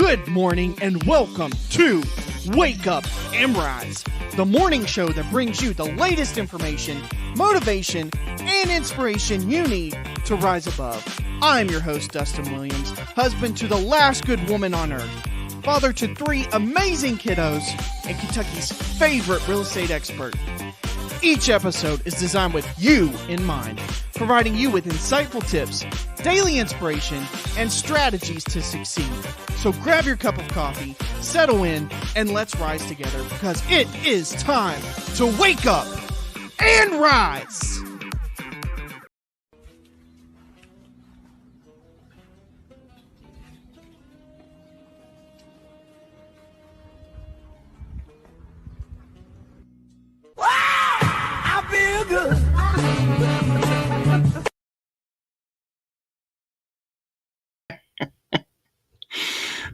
Good morning and welcome to Wake Up and Rise, the morning show that brings you the latest information, motivation, and inspiration you need to rise above. I'm your host, Dustin Williams, husband to the last good woman on earth, father to 3 amazing kiddos, and Kentucky's favorite real estate expert. Each episode is designed with you in mind, providing you with insightful tips, daily inspiration, and strategies to succeed. So grab your cup of coffee, settle in, and let's rise together because it is time to wake up and rise.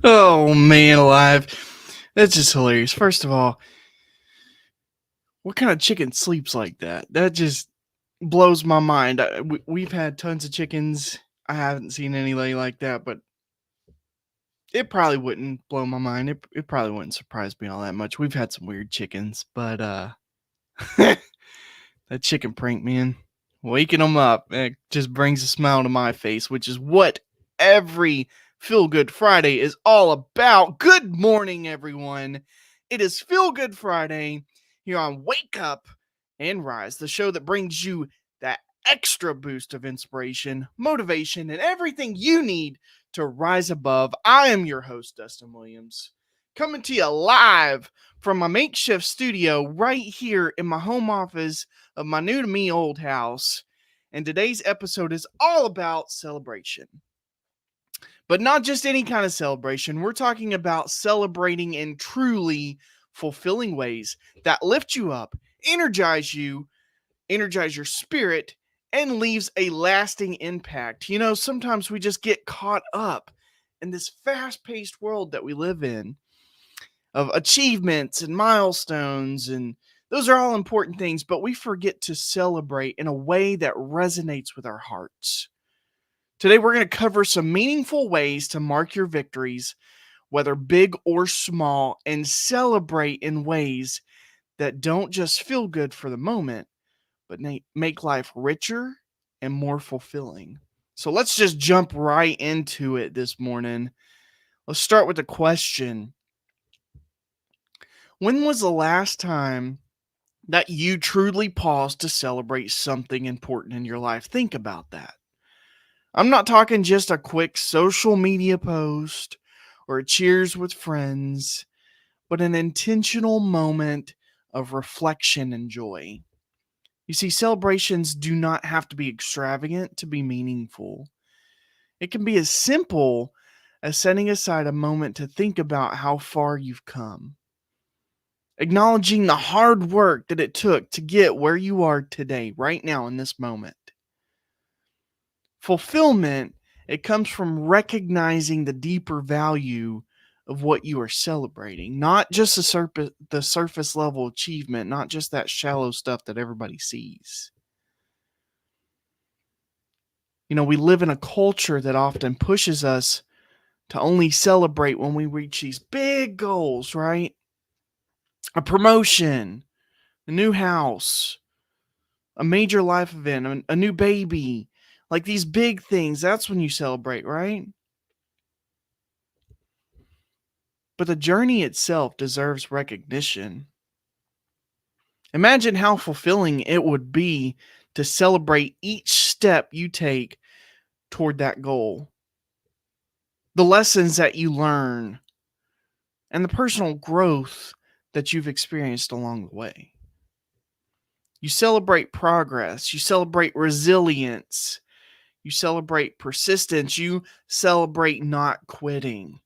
Oh, man alive. That's just hilarious. First of all, what kind of chicken sleeps like that? That just blows my mind. We've had tons of chickens. I haven't seen anybody like that, but it probably wouldn't blow my mind. It probably wouldn't surprise me all that much. We've had some weird chickens, but that chicken prank, man, waking them up, it just brings a smile to my face, which is what every Feel Good Friday is all about. Good morning, everyone. It is Feel Good Friday here on Wake Up and Rise, the show that brings you that extra boost of inspiration, motivation, and everything you need to rise above. I am your host, Dustin Williams, coming to you live from my makeshift studio right here in my home office of my new to me old house. And today's episode is all about celebration. But not just any kind of celebration. We're talking about celebrating in truly fulfilling ways that lift you up, energize your spirit, and leaves a lasting impact. You know, sometimes we just get caught up in this fast-paced world that we live in of achievements and milestones, and those are all important things, but we forget to celebrate in a way that resonates with our hearts. Today, we're going to cover some meaningful ways to mark your victories, whether big or small, and celebrate in ways that don't just feel good for the moment, but make life richer and more fulfilling. So let's just jump right into it this morning. Let's start with a question. When was the last time that you truly paused to celebrate something important in your life? Think about that. I'm not talking just a quick social media post or a cheers with friends, but an intentional moment of reflection and joy. You see, celebrations do not have to be extravagant to be meaningful. It can be as simple as setting aside a moment to think about how far you've come, acknowledging the hard work that it took to get where you are today, right now in this moment. Fulfillment, it comes from recognizing the deeper value of what you are celebrating, not just the surface level achievement, not just that shallow stuff that everybody sees. You know, we live in a culture that often pushes us to only celebrate when we reach these big goals, right? A promotion, a new house, a major life event, a new baby, like these big things. That's when you celebrate, right? But the journey itself deserves recognition. Imagine how fulfilling it would be to celebrate each step you take toward that goal, the lessons that you learn, and the personal growth that you've experienced along the way. You celebrate progress, you celebrate resilience, you celebrate persistence, you celebrate not quitting.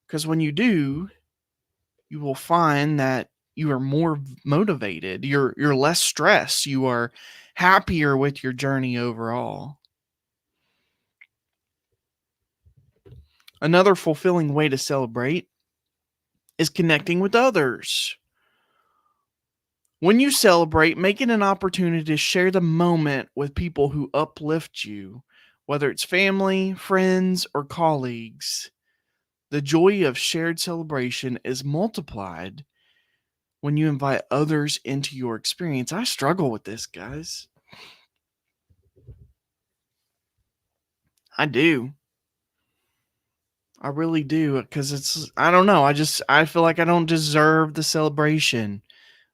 Because when you do, you will find that you are more motivated, you're less stressed, you are happier with your journey overall. Another fulfilling way to celebrate is connecting with others. When you celebrate, make it an opportunity to share the moment with people who uplift you, whether it's family, friends, or colleagues. The joy of shared celebration is multiplied when you invite others into your experience. I struggle with this, guys. I do. I really do, because I don't know. I feel like I don't deserve the celebration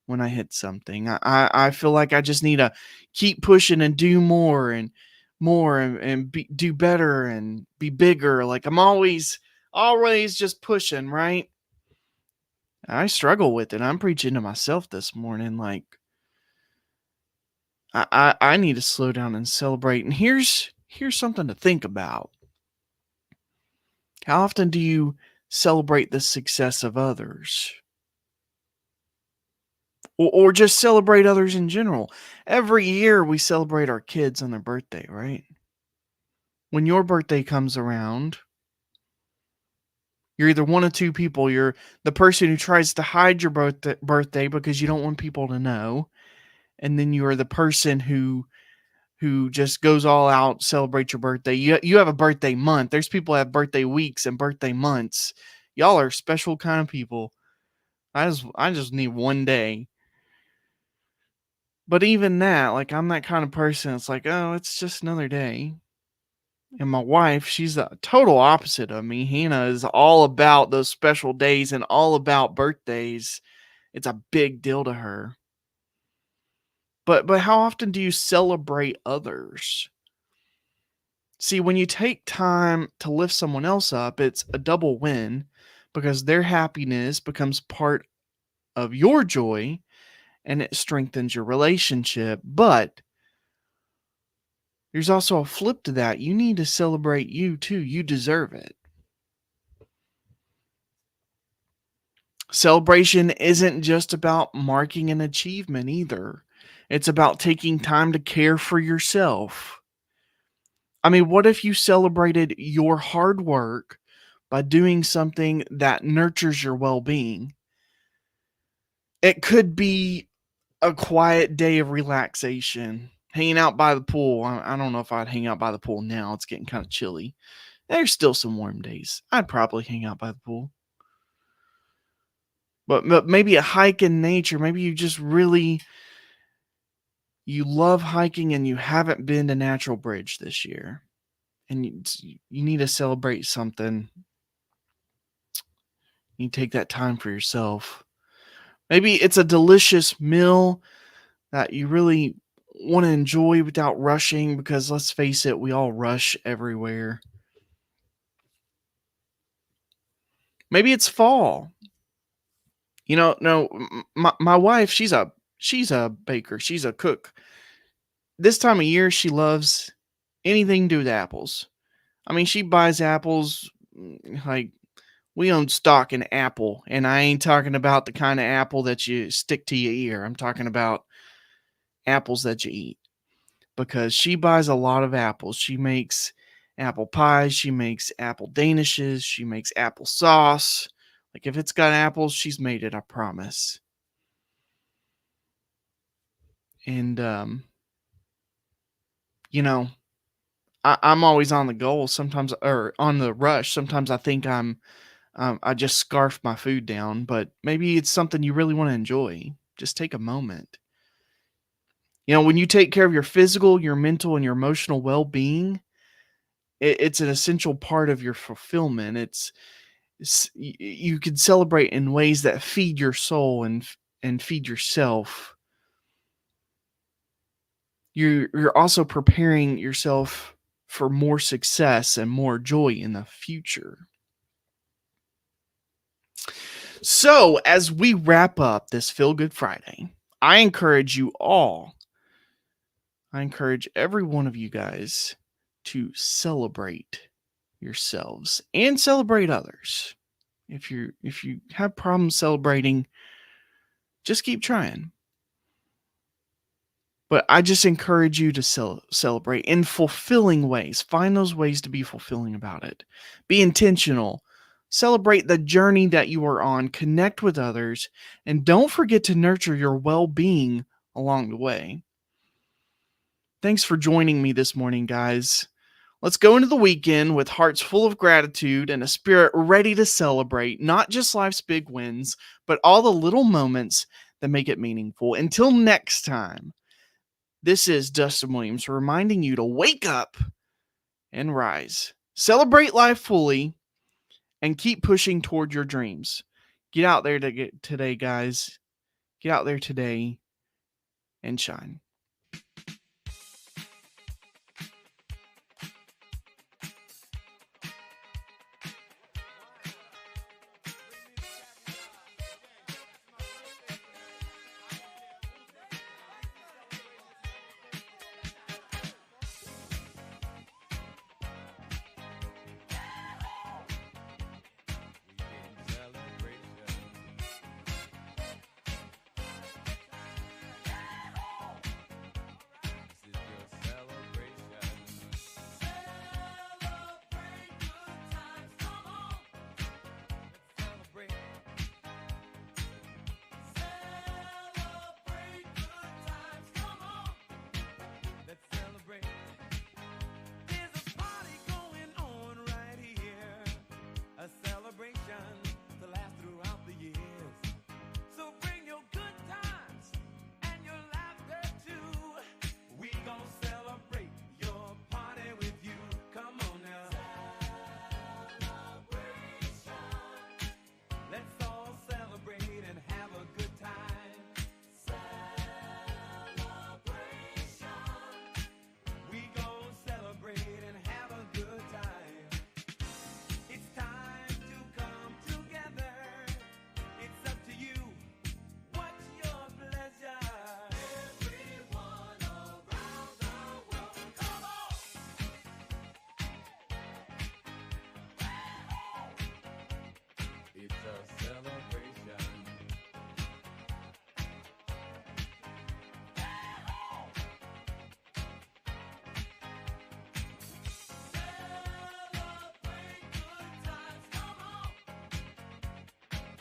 when I hit something. I feel like I just need to keep pushing and do more and more and do better and be bigger. Like I'm always just pushing, right? I struggle with it. I'm preaching to myself this morning. Like I need to slow down and celebrate. And here's something to think about. How often do you celebrate the success of others? Or just celebrate others in general? Every year we celebrate our kids on their birthday, right? When your birthday comes around, you're either one of two people. You're the person who tries to hide your birthday because you don't want people to know, and then you are the person who just goes all out, celebrate your birthday. You have a birthday month. There's people that have birthday weeks and birthday months. Y'all are special kind of people. I just need one day. But even that, like I'm that kind of person. It's like, oh, it's just another day. And my wife, she's the total opposite of me. Hannah is all about those special days and all about birthdays. It's a big deal to her. But how often do you celebrate others? See, when you take time to lift someone else up, it's a double win because their happiness becomes part of your joy and it strengthens your relationship. But there's also a flip to that. You need to celebrate you too. You deserve it. Celebration isn't just about marking an achievement either. It's about taking time to care for yourself. I mean, what if you celebrated your hard work by doing something that nurtures your well being? It could be a quiet day of relaxation, hanging out by the pool. I don't know if I'd hang out by the pool now. It's getting kind of chilly. There's still some warm days. I'd probably hang out by the pool. But maybe a hike in nature. Maybe you love hiking and you haven't been to Natural Bridge this year. And you need to celebrate something. You take that time for yourself. Maybe it's a delicious meal that you really want to enjoy without rushing, because let's face it, we all rush everywhere. Maybe it's fall. No, my wife, she's a baker, she's a cook. This time of year, she loves anything to do with apples. I mean, she buys apples like we own stock in Apple, and I ain't talking about the kind of apple that you stick to your ear. I'm talking about apples that you eat, because she buys a lot of apples. She makes apple pies, she makes apple danishes, she makes apple sauce. Like if it's got apples, she's made it, I promise. And you know, I'm always on the goal sometimes, or on the rush. Sometimes I think I just scarf my food down, but maybe it's something you really want to enjoy. Just take a moment. When you take care of your physical, your mental, and your emotional well being, it's an essential part of your fulfillment. You can celebrate in ways that feed your soul and feed yourself. You're also preparing yourself for more success and more joy in the future. So, as we wrap up this Feel Good Friday, I encourage you all, I encourage every one of you guys to celebrate yourselves and celebrate others. If you have problems celebrating, just keep trying. But I just encourage you to celebrate in fulfilling ways. Find those ways to be fulfilling about it. Be intentional. Celebrate the journey that you are on. Connect with others. And don't forget to nurture your well being along the way. Thanks for joining me this morning, guys. Let's go into the weekend with hearts full of gratitude and a spirit ready to celebrate not just life's big wins, but all the little moments that make it meaningful. Until next time, this is Dustin Williams reminding you to wake up and rise. Celebrate life fully and keep pushing toward your dreams. Get out there today, guys. Get out there today and shine.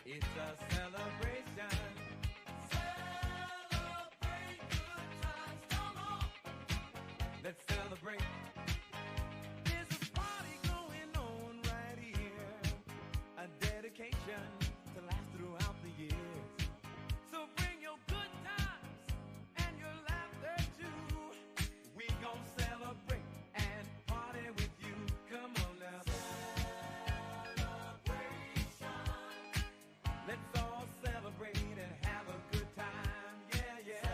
It's a celebration. Celebrate good times, come on. Let's celebrate. There's a party going on right here. A dedication to last throughout the years. So bring your good times and your laughter too. We gon' celebrate and party with you. Come on now. Let's all celebrate and have a good time. Yeah, yeah.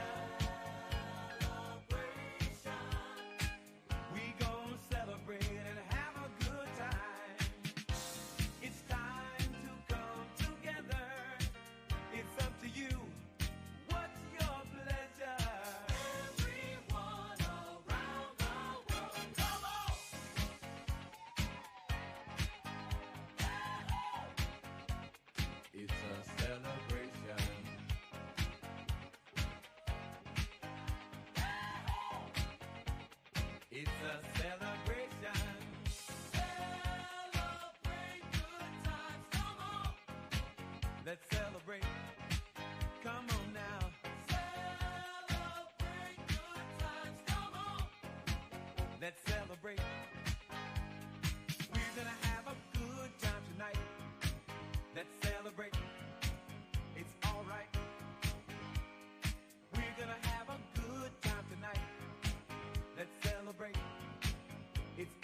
Celebration. We gon' celebrate and have a good time. It's time to come together. It's up to you. What's your pleasure? Everyone around the world, come on. It's a celebration. It's a celebration. Celebrate good times, come on. Let's celebrate. Come on now. Celebrate good times, come on. Let's celebrate. We're gonna have a good time tonight. Let's celebrate. It's alright. We're gonna have a good time tonight. Let's celebrate. It's